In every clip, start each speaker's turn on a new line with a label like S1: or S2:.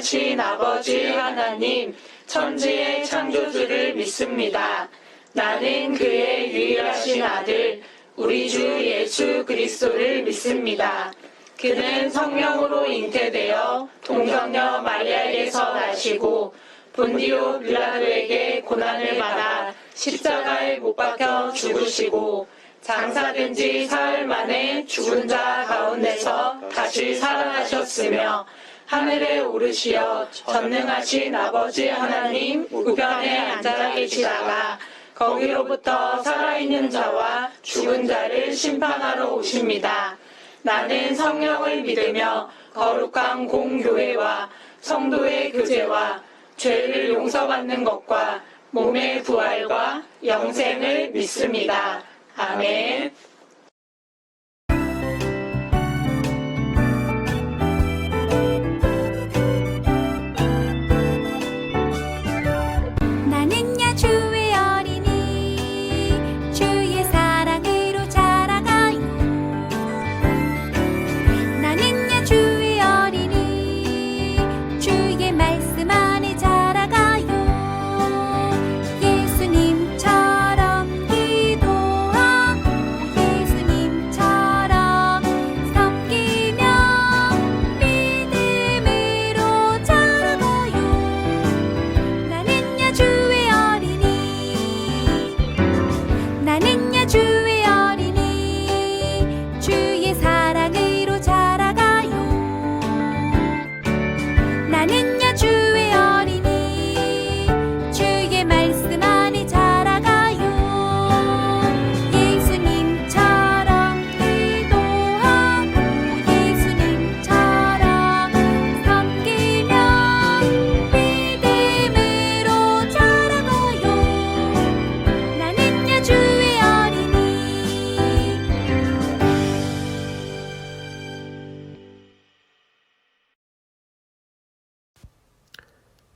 S1: 전능하신 아버지 하나님, 천지의 창조주를 믿습니다. 나는 그의 유일하신 아들, 우리 주 예수 그리스도를 믿습니다. 그는 성령으로 잉태되어 동정녀 마리아에게서 나시고 본디오 빌라도에게 고난을 받아 십자가에 못 박혀 죽으시고 장사된 지 사흘 만에 죽은 자 가운데서 다시 살아나셨으며 하늘에 오르시어 전능하신 아버지 하나님 우편에 앉아 계시다가 거기로부터 살아있는 자와 죽은 자를 심판하러 오십니다. 나는 성령을 믿으며 거룩한 공교회와 성도의 교제와 죄를 용서받는 것과 몸의 부활과 영생을 믿습니다. 아멘.
S2: 나는야 주의 어린이 주의 사랑으로 자라가요. 나는야 주의 어린이 주의 말씀 안에 자라가요. 예수님처럼 기도하고 예수님처럼 섬기며 믿음으로 자라가요. 나는야 주의 어린이 나는야 주의 어린이 주의 사랑으로 자라가요. 나는야 주의 어린이 주의 말씀 안에 자라가요. 예수님처럼 기도하고 예수님처럼 섬기며 믿음으로 자라가요. 나는야 주의 어린이.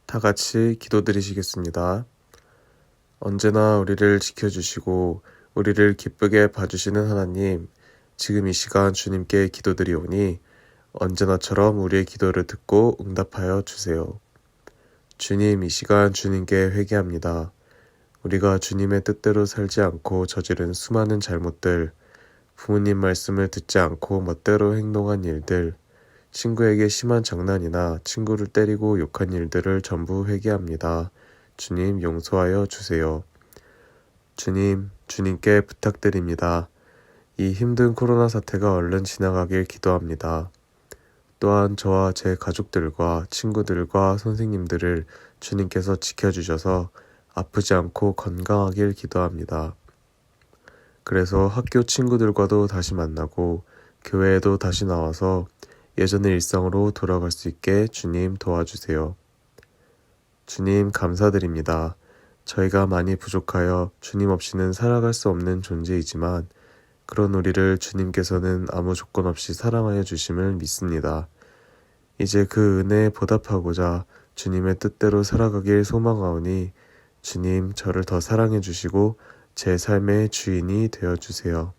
S3: 다 같이 기도드리시겠습니다. 언제나 우리를 지켜주시고 우리를 기쁘게 봐주시는 하나님, 지금 이 시간 주님께 기도드리오니 언제나처럼 우리의 기도를 듣고 응답하여 주세요. 주님, 이 시간 주님께 회개합니다. 우리가 주님의 뜻대로 살지 않고 저지른 수많은 잘못들, 부모님 말씀을 듣지 않고 멋대로 행동한 일들, 친구에게 심한 장난이나 친구를 때리고 욕한 일들을 전부 회개합니다. 주님, 용서하여 주세요. 주님, 주님께 부탁드립니다. 이 힘든 코로나 사태가 얼른 지나가길 기도합니다. 또한 저와 제 가족들과 친구들과 선생님들을 주님께서 지켜주셔서 아프지 않고 건강하길 기도합니다. 그래서 학교 친구들과도 다시 만나고 교회에도 다시 나와서 예전의 일상으로 돌아갈 수 있게 주님 도와주세요. 주님, 감사드립니다. 저희가 많이 부족하여 주님 없이는 살아갈 수 없는 존재이지만 그런 우리를 주님께서는 아무 조건 없이 사랑하여 주심을 믿습니다. 이제 그 은혜에 보답하고자 주님의 뜻대로 살아가길 소망하오니 주님, 저를 더 사랑해 주시고 제 삶의 주인이 되어 주세요.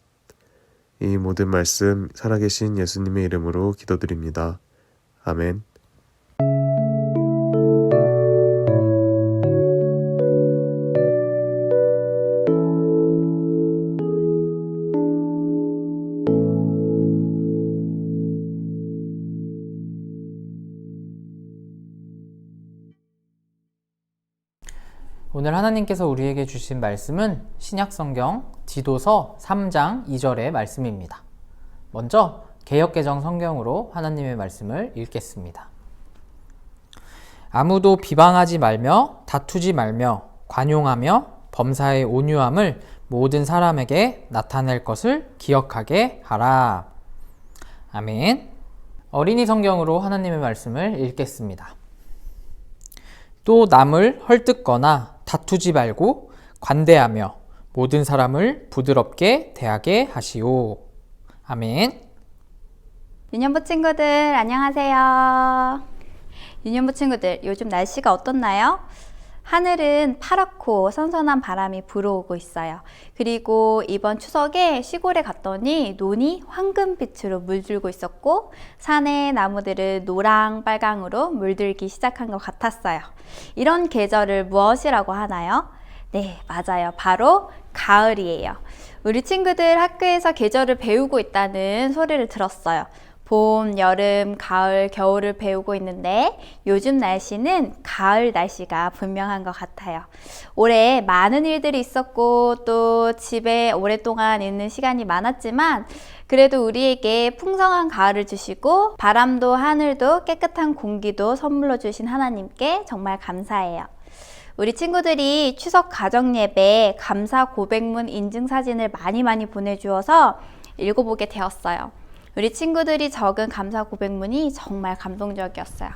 S3: 이 모든 말씀 살아계신 예수님의 이름으로 기도드립니다. 아멘.
S4: 오늘 하나님께서 우리에게 주신 말씀은 신약성경 디도서 3장 2절의 말씀입니다. 먼저 개역개정 성경으로 하나님의 말씀을 읽겠습니다. 아무도 비방하지 말며 다투지 말며 관용하며 범사의 온유함을 모든 사람에게 나타낼 것을 기억하게 하라. 아멘. 어린이 성경으로 하나님의 말씀을 읽겠습니다. 또 남을 헐뜯거나 다투지 말고 관대하며 모든 사람을 부드럽게 대하게 하시오. 아멘.
S5: 유년부 친구들 안녕하세요. 유년부 친구들 요즘 날씨가 어떻나요? 하늘은 파랗고 선선한 바람이 불어오고 있어요. 그리고 이번 추석에 시골에 갔더니 논이 황금빛으로 물들고 있었고 산의 나무들은 노랑 빨강으로 물들기 시작한 것 같았어요. 이런 계절을 무엇이라고 하나요? 네, 맞아요. 바로 가을이에요. 우리 친구들 학교에서 계절을 배우고 있다는 소리를 들었어요. 봄, 여름, 가을, 겨울을 배우고 있는데 요즘 날씨는 가을 날씨가 분명한 것 같아요. 올해 많은 일들이 있었고 또 집에 오랫동안 있는 시간이 많았지만 그래도 우리에게 풍성한 가을을 주시고 바람도 하늘도 깨끗한 공기도 선물로 주신 하나님께 정말 감사해요. 우리 친구들이 추석 가정 예배 감사 고백문 인증사진을 많이 보내주어서 읽어보게 되었어요. 우리 친구들이 적은 감사 고백문이 정말 감동적이었어요.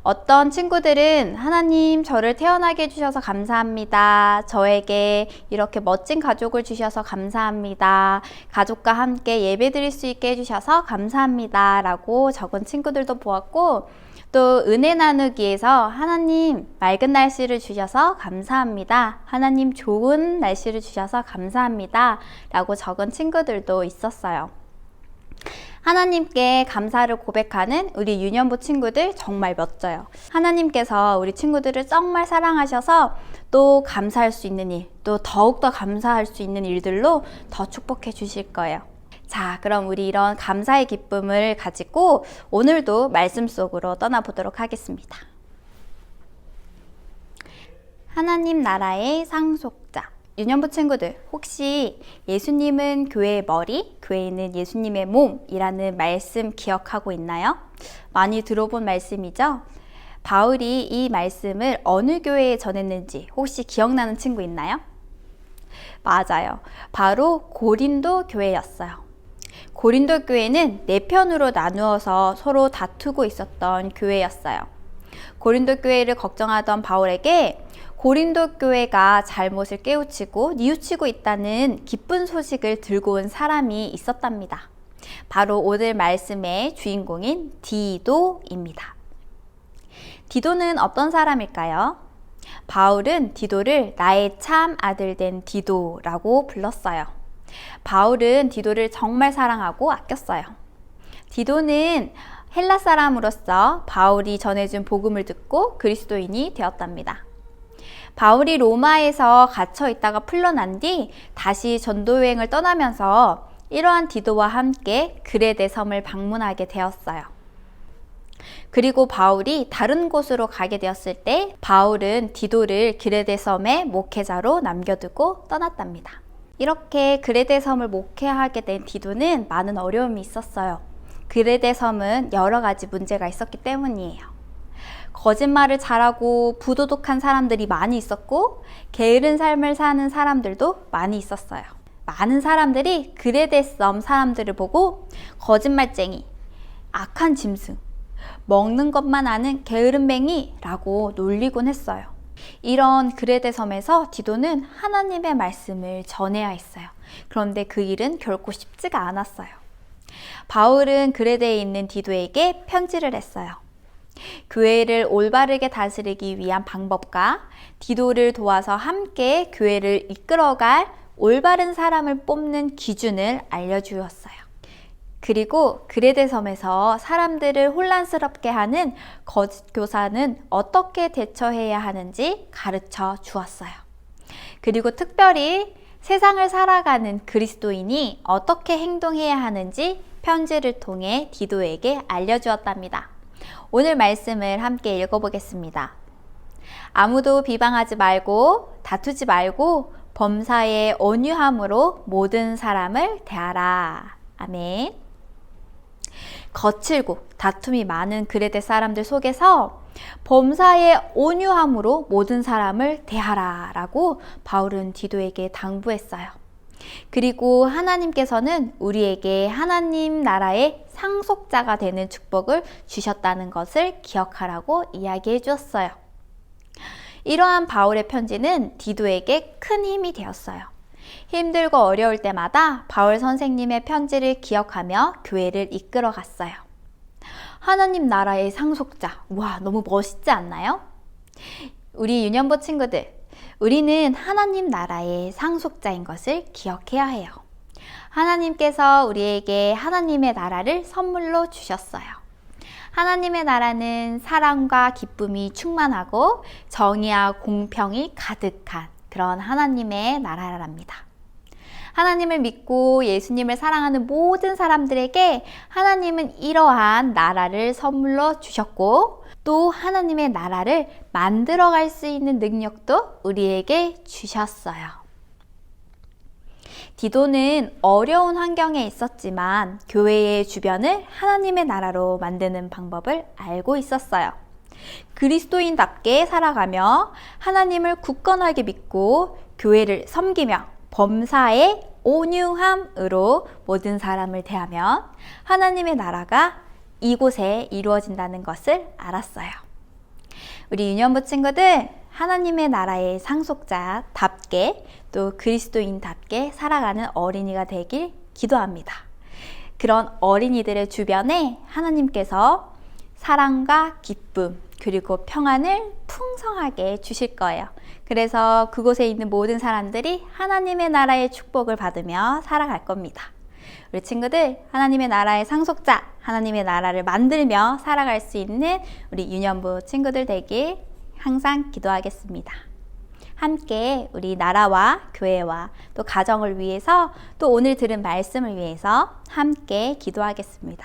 S5: 어떤 친구들은 하나님 저를 태어나게 해주셔서 감사합니다. 저에게 이렇게 멋진 가족을 주셔서 감사합니다. 가족과 함께 예배 드릴 수 있게 해주셔서 감사합니다. 라고 적은 친구들도 보았고 또 은혜 나누기에서 하나님 맑은 날씨를 주셔서 감사합니다. 하나님 좋은 날씨를 주셔서 감사합니다. 라고 적은 친구들도 있었어요. 하나님께 감사를 고백하는 우리 유년부 친구들 정말 멋져요. 하나님께서 우리 친구들을 정말 사랑하셔서 또 감사할 수 있는 일, 또 더욱더 감사할 수 있는 일들로 더 축복해 주실 거예요. 자, 그럼 우리 이런 감사의 기쁨을 가지고 오늘도 말씀 속으로 떠나보도록 하겠습니다. 하나님 나라의 상속자. 유년부 친구들, 혹시 예수님은 교회의 머리, 교회는 예수님의 몸이라는 말씀 기억하고 있나요? 많이 들어본 말씀이죠? 바울이 이 말씀을 어느 교회에 전했는지 혹시 기억나는 친구 있나요? 맞아요. 바로 고린도 교회였어요. 고린도 교회는 네 편으로 나누어서 서로 다투고 있었던 교회였어요. 고린도 교회를 걱정하던 바울에게 고린도 교회가 잘못을 깨우치고 뉘우치고 있다는 기쁜 소식을 들고 온 사람이 있었답니다. 바로 오늘 말씀의 주인공인 디도입니다. 디도는 어떤 사람일까요? 바울은 디도를 나의 참 아들 된 디도라고 불렀어요. 바울은 디도를 정말 사랑하고 아꼈어요. 디도는 헬라 사람으로서 바울이 전해준 복음을 듣고 그리스도인이 되었답니다. 바울이 로마에서 갇혀 있다가 풀려난 뒤 다시 전도 여행을 떠나면서 이러한 디도와 함께 그레데 섬을 방문하게 되었어요. 그리고 바울이 다른 곳으로 가게 되었을 때 바울은 디도를 그레데 섬의 목회자로 남겨두고 떠났답니다. 이렇게 그레데 섬을 목회하게 된 디도는 많은 어려움이 있었어요. 그레데 섬은 여러 가지 문제가 있었기 때문이에요. 거짓말을 잘하고 부도덕한 사람들이 많이 있었고 게으른 삶을 사는 사람들도 많이 있었어요. 많은 사람들이 그레데 섬 사람들을 보고 거짓말쟁이, 악한 짐승, 먹는 것만 아는 게으름뱅이라고 놀리곤 했어요. 이런 그레데 섬에서 디도는 하나님의 말씀을 전해야 했어요. 그런데 그 일은 결코 쉽지가 않았어요. 바울은 그레데에 있는 디도에게 편지를 했어요. 교회를 올바르게 다스리기 위한 방법과 디도를 도와서 함께 교회를 이끌어갈 올바른 사람을 뽑는 기준을 알려주었어요. 그리고 그레데 섬에서 사람들을 혼란스럽게 하는 거짓 교사는 어떻게 대처해야 하는지 가르쳐 주었어요. 그리고 특별히 세상을 살아가는 그리스도인이 어떻게 행동해야 하는지 편지를 통해 디도에게 알려주었답니다. 오늘 말씀을 함께 읽어보겠습니다. 아무도 비방하지 말고 다투지 말고 범사에 온유함으로 모든 사람을 대하라. 아멘. 거칠고 다툼이 많은 그레데 사람들 속에서 범사에 온유함으로 모든 사람을 대하라 라고 바울은 디도에게 당부했어요. 그리고 하나님께서는 우리에게 하나님 나라의 상속자가 되는 축복을 주셨다는 것을 기억하라고 이야기해 주었어요. 이러한 바울의 편지는 디도에게 큰 힘이 되었어요. 힘들고 어려울 때마다 바울 선생님의 편지를 기억하며 교회를 이끌어 갔어요. 하나님 나라의 상속자, 와, 너무 멋있지 않나요? 우리 유년부 친구들, 우리는 하나님 나라의 상속자인 것을 기억해야 해요. 하나님께서 우리에게 하나님의 나라를 선물로 주셨어요. 하나님의 나라는 사랑과 기쁨이 충만하고 정의와 공평이 가득한 그런 하나님의 나라랍니다. 하나님을 믿고 예수님을 사랑하는 모든 사람들에게 하나님은 이러한 나라를 선물로 주셨고, 또 하나님의 나라를 만들어갈 수 있는 능력도 우리에게 주셨어요. 디도는 어려운 환경에 있었지만 교회의 주변을 하나님의 나라로 만드는 방법을 알고 있었어요. 그리스도인답게 살아가며 하나님을 굳건하게 믿고 교회를 섬기며 범사의 온유함으로 모든 사람을 대하면 하나님의 나라가 이곳에 이루어진다는 것을 알았어요. 우리 유년부 친구들, 하나님의 나라의 상속자답게 또 그리스도인답게 살아가는 어린이가 되길 기도합니다. 그런 어린이들의 주변에 하나님께서 사랑과 기쁨 그리고 평안을 풍성하게 주실 거예요. 그래서 그곳에 있는 모든 사람들이 하나님의 나라의 축복을 받으며 살아갈 겁니다. 우리 친구들, 하나님의 나라의 상속자, 하나님의 나라를 만들며 살아갈 수 있는 우리 유년부 친구들 되길 항상 기도하겠습니다. 함께 우리 나라와 교회와 또 가정을 위해서, 또 오늘 들은 말씀을 위해서 함께 기도하겠습니다.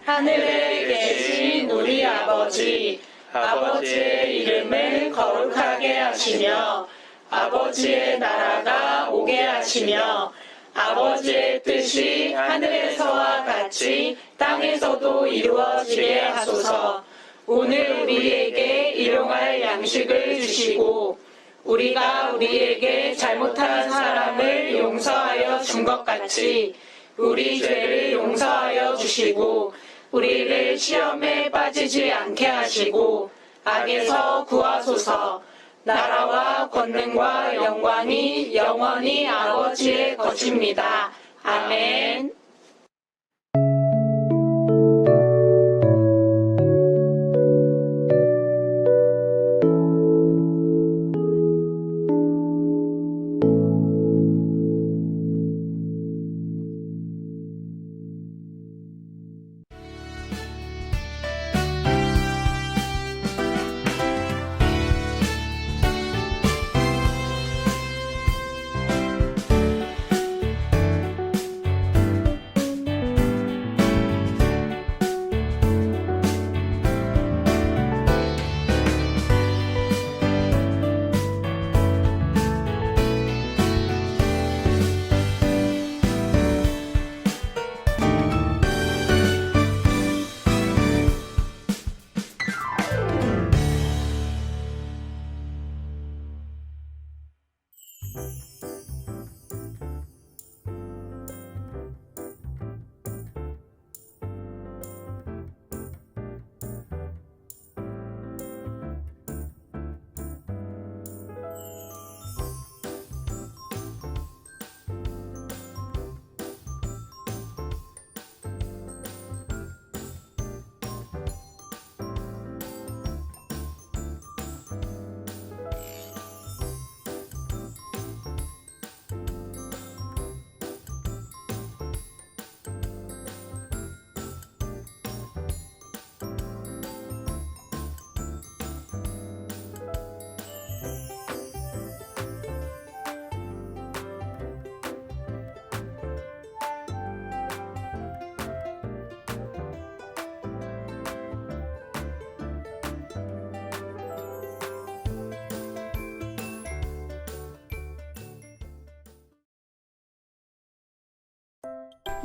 S1: 하늘에 계신 우리 아버지, 아버지의 이름을 거룩하게 하시며 아버지의 나라가 오게 하시며 아버지의 뜻이 하늘에서와 같이 땅에서도 이루어지게 하소서. 오늘 우리에게 일용할 양식을 주시고 우리가 우리에게 잘못한 사람을 용서하여 준 것 같이 우리 죄를 용서하여 주시고 우리를 시험에 빠지지 않게 하시고 악에서 구하소서. 나라와 권능과 영광이 영원히 아버지의 것입니다. 아멘.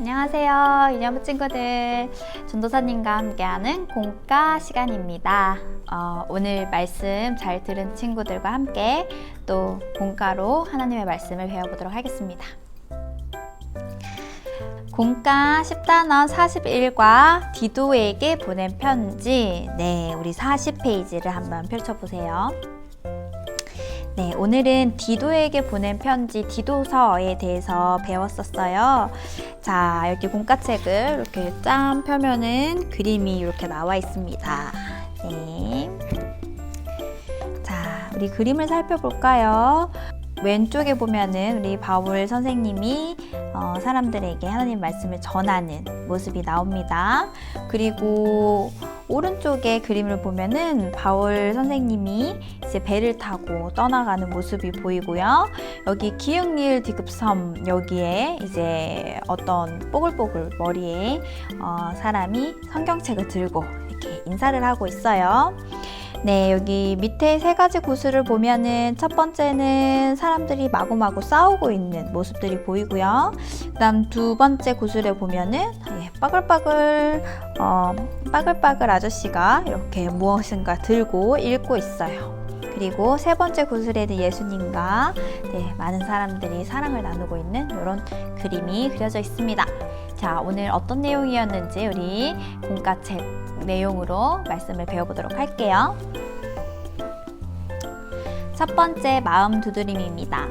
S5: 안녕하세요, 유년부 친구들. 전도사님과 함께하는 공과 시간입니다. 오늘 말씀 잘 들은 친구들과 함께 또 공과로 하나님의 말씀을 배워보도록 하겠습니다. 공과 10단원 41과 디도에게 보낸 편지. 네, 우리 40페이지를 한번 펼쳐보세요. 네, 오늘은 디도에게 보낸 편지, 디도서에 대해서 배웠었어요. 자, 여기 공과책을 이렇게 짠 펴면은 그림이 이렇게 나와 있습니다. 네. 자, 우리 그림을 살펴볼까요? 왼쪽에 보면은 우리 바울 선생님이 사람들에게 하나님 말씀을 전하는 모습이 나옵니다. 그리고 오른쪽에 그림을 보면은 바울 선생님이 이제 배를 타고 떠나가는 모습이 보이고요. 여기 기역, 리을, 디귿, 섬, 여기에 이제 어떤 뽀글뽀글 머리에 사람이 성경책을 들고 이렇게 인사를 하고 있어요. 네, 여기 밑에 세 가지 구슬을 보면은 첫 번째는 사람들이 마구마구 싸우고 있는 모습들이 보이고요. 그 다음 두 번째 구슬에 보면은 빠글빠글 아저씨가 이렇게 무엇인가 들고 읽고 있어요. 그리고 세 번째 구슬에는 예수님과 많은 사람들이 사랑을 나누고 있는 이런 그림이 그려져 있습니다. 자, 오늘 어떤 내용이었는지 우리 공과책 내용으로 말씀을 배워보도록 할게요. 첫 번째 마음 두드림입니다.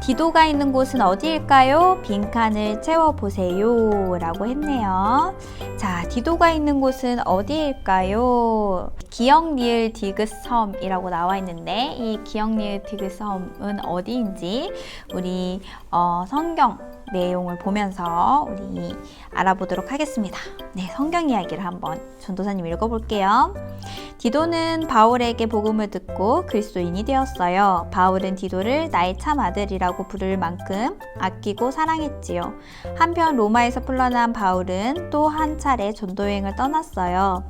S5: 디도가 있는 곳은 어디일까요? 빈칸을 채워보세요 라고 했네요. 자, 디도가 있는 곳은 어디일까요? 기역, 리을, 디귿, 섬이라고 나와 있는데 이 기역, 리을, 디귿, 섬은 어디인지 우리 성경 내용을 보면서 우리 알아보도록 하겠습니다. 네, 성경 이야기를 한번 전도사님 읽어볼게요. 디도는 바울에게 복음을 듣고 그리스도인이 되었어요. 바울은 디도를 나의 참 아들이라고 부를 만큼 아끼고 사랑했지요. 한편 로마에서 풀려난 바울은 또 한 차례 전도여행을 떠났어요.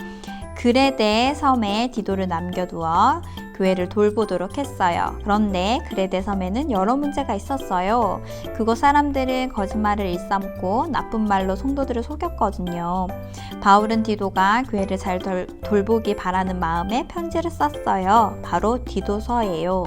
S5: 그레데 섬에 디도를 남겨두어 교회를 돌보도록 했어요. 그런데 그레데 섬에는 여러 문제가 있었어요. 그곳 사람들은 거짓말을 일삼고 나쁜 말로 성도들을 속였거든요. 바울은 디도가 교회를 잘 돌보기 바라는 마음에 편지를 썼어요. 바로 디도서예요.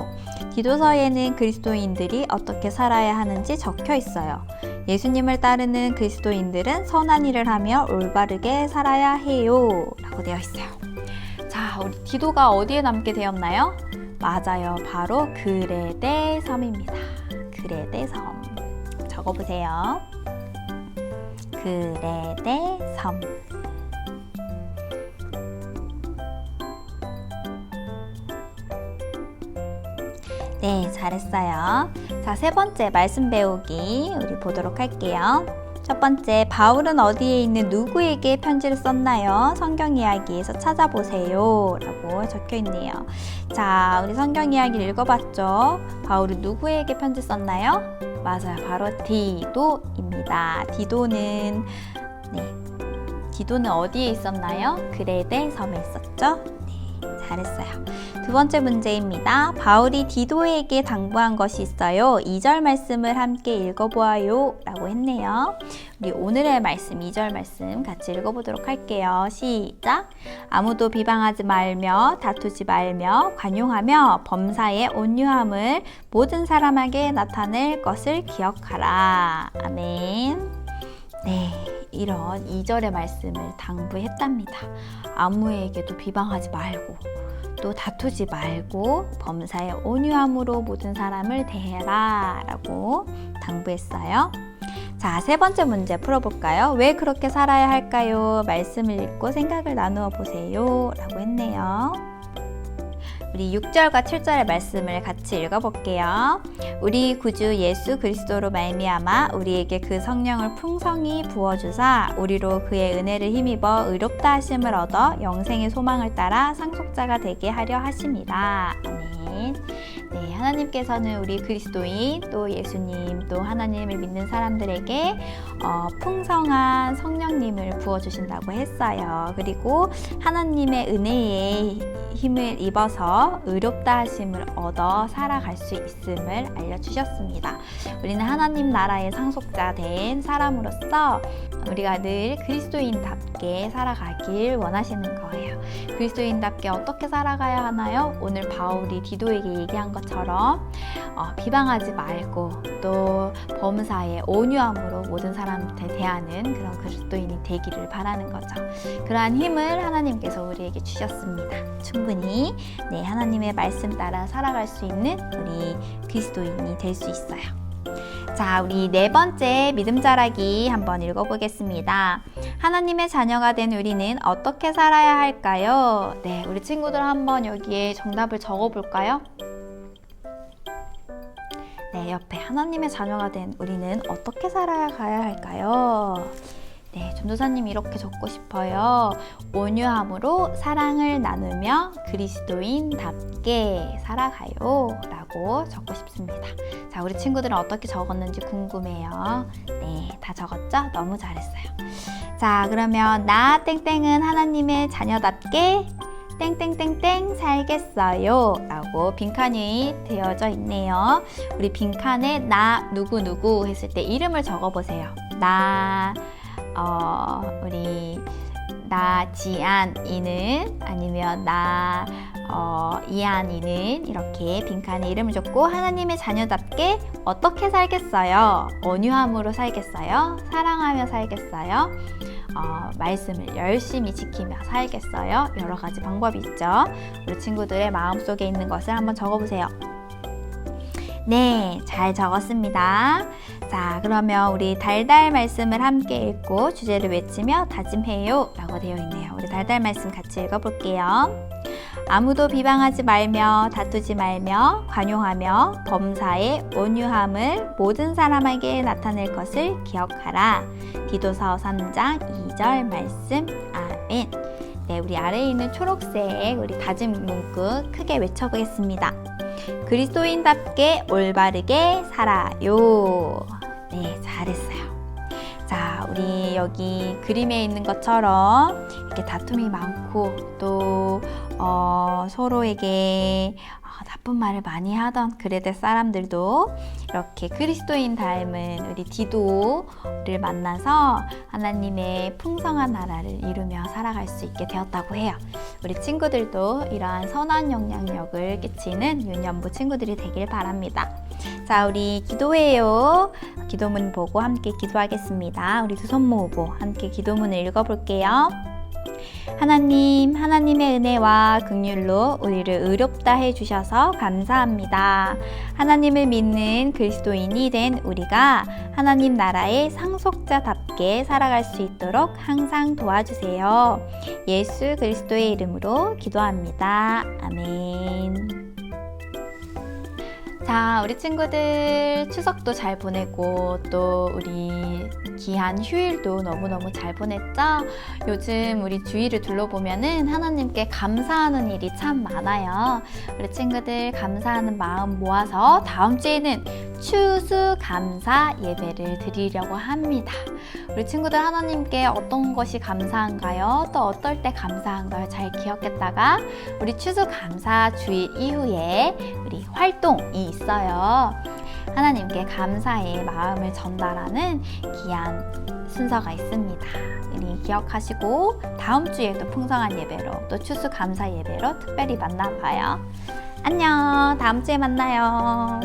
S5: 디도서에는 그리스도인들이 어떻게 살아야 하는지 적혀 있어요. 예수님을 따르는 그리스도인들은 선한 일을 하며 올바르게 살아야 해요 라고 되어 있어요. 자, 우리 디도가 어디에 남게 되었나요? 맞아요, 바로 그레데 섬입니다. 그레데 섬 적어보세요. 그레데 섬. 네, 잘했어요. 자, 세 번째 말씀 배우기 우리 보도록 할게요. 첫 번째, 바울은 어디에 있는 누구에게 편지를 썼나요? 성경 이야기에서 찾아보세요 라고 적혀 있네요. 자, 우리 성경 이야기를 읽어봤죠? 바울은 누구에게 편지 썼나요? 맞아요, 바로 디도입니다. 디도는 어디에 있었나요? 그레데 섬에 있었죠? 네, 잘했어요. 두 번째 문제입니다. 바울이 디도에게 당부한 것이 있어요. 2절 말씀을 함께 읽어보아요 라고 했네요. 우리 오늘의 말씀, 2절 말씀 같이 읽어보도록 할게요. 시작! 아무도 비방하지 말며 다투지 말며 관용하며 범사의 온유함을 모든 사람에게 나타낼 것을 기억하라. 아멘. 네, 이런 2절의 말씀을 당부했답니다. 아무에게도 비방하지 말고 또 다투지 말고 범사의 온유함으로 모든 사람을 대해라 라고 당부했어요. 자, 세 번째 문제 풀어볼까요? 왜 그렇게 살아야 할까요? 말씀을 읽고 생각을 나누어 보세요 라고 했네요. 우리 6절과 7절의 말씀을 같이 읽어볼게요. 우리 구주 예수 그리스도로 말미암아 우리에게 그 성령을 풍성히 부어주사 우리로 그의 은혜를 힘입어 의롭다 하심을 얻어 영생의 소망을 따라 상속자가 되게 하려 하심이라. 아멘. 아멘. 네, 하나님께서는 우리 그리스도인 또 예수님 또 하나님을 믿는 사람들에게 풍성한 성령님을 부어주신다고 했어요. 그리고 하나님의 은혜에 힘을 입어서 의롭다 하심을 얻어 살아갈 수 있음을 알려주셨습니다. 우리는 하나님 나라의 상속자 된 사람으로서 우리가 늘 그리스도인답게 살아가길 원하시는 거예요. 그리스도인답게 어떻게 살아가야 하나요? 오늘 바울이 디도에게 얘기한 것처럼 비방하지 말고 또 범사에 온유함으로 모든 사람한테 대하는 그런 그리스도인이 되기를 바라는 거죠. 그러한 힘을 하나님께서 우리에게 주셨습니다. 충분히 하나님의 말씀 따라 살아갈 수 있는 우리 그리스도인이 될 수 있어요. 자, 우리 네 번째 믿음 자라기 한번 읽어보겠습니다. 하나님의 자녀가 된 우리는 어떻게 살아야 할까요? 네, 우리 친구들 한번 여기에 정답을 적어볼까요? 네, 옆에 하나님의 자녀가 된 우리는 어떻게 살아야 할까요? 네, 전도사님 이렇게 적고 싶어요. 온유함으로 사랑을 나누며 그리스도인답게 살아가요 라고 적고 싶습니다. 자, 우리 친구들은 어떻게 적었는지 궁금해요. 네, 다 적었죠? 너무 잘했어요. 자, 그러면 나 땡땡은 하나님의 자녀답게 땡땡땡땡 살겠어요 라고 빈칸이 되어져 있네요. 우리 빈칸에 나 누구누구 했을 때 이름을 적어보세요. 우리 나 지안이는 아니면 나 이안이는 이렇게 빈칸에 이름을 적고 하나님의 자녀답게 어떻게 살겠어요? 온유함으로 살겠어요? 사랑하며 살겠어요? 말씀을 열심히 지키며 살겠어요? 여러 가지 방법이 있죠. 우리 친구들의 마음속에 있는 것을 한번 적어보세요. 네, 잘 적었습니다. 자, 그러면 우리 달달 말씀을 함께 읽고 주제를 외치며 다짐해요 라고 되어 있네요. 우리 달달 말씀 같이 읽어볼게요. 아무도 비방하지 말며 다투지 말며 관용하며 범사에 온유함을 모든 사람에게 나타낼 것을 기억하라. 디도서 3장 2절 말씀. 아멘. 네, 우리 아래에 있는 초록색 우리 다짐 문구 크게 외쳐보겠습니다. 그리스도인답게 올바르게 살아요. 네, 잘했어요. 자, 우리 여기 그림에 있는 것처럼 이렇게 다툼이 많고 또 서로에게 나쁜 말을 많이 하던 그레데 사람들도 이렇게 그리스도인 닮은 우리 디도를 만나서 하나님의 풍성한 나라를 이루며 살아갈 수 있게 되었다고 해요. 우리 친구들도 이러한 선한 영향력을 끼치는 유년부 친구들이 되길 바랍니다. 자, 우리 기도해요. 기도문 보고 함께 기도하겠습니다. 우리 두 손 모으고 함께 기도문을 읽어볼게요. 하나님, 하나님의 은혜와 긍휼로 우리를 의롭다 해주셔서 감사합니다. 하나님을 믿는 그리스도인이 된 우리가 하나님 나라의 상속자답게 살아갈 수 있도록 항상 도와주세요. 예수 그리스도의 이름으로 기도합니다. 아멘. 자, 우리 친구들 추석도 잘 보내고 또 우리 귀한 휴일도 너무너무 잘 보냈죠? 요즘 우리 주위를 둘러보면은 하나님께 감사하는 일이 참 많아요. 우리 친구들 감사하는 마음 모아서 다음 주에는 추수감사 예배를 드리려고 합니다. 우리 친구들 하나님께 어떤 것이 감사한가요? 또 어떨 때 감사한가요? 잘 기억했다가 우리 추수감사 주일 이후에 우리 활동이 있어요. 하나님께 감사의 마음을 전달하는 귀한 순서가 있습니다. 우리 기억하시고 다음 주에도 풍성한 예배로 또 추수감사 예배로 특별히 만나봐요. 안녕, 다음 주에 만나요.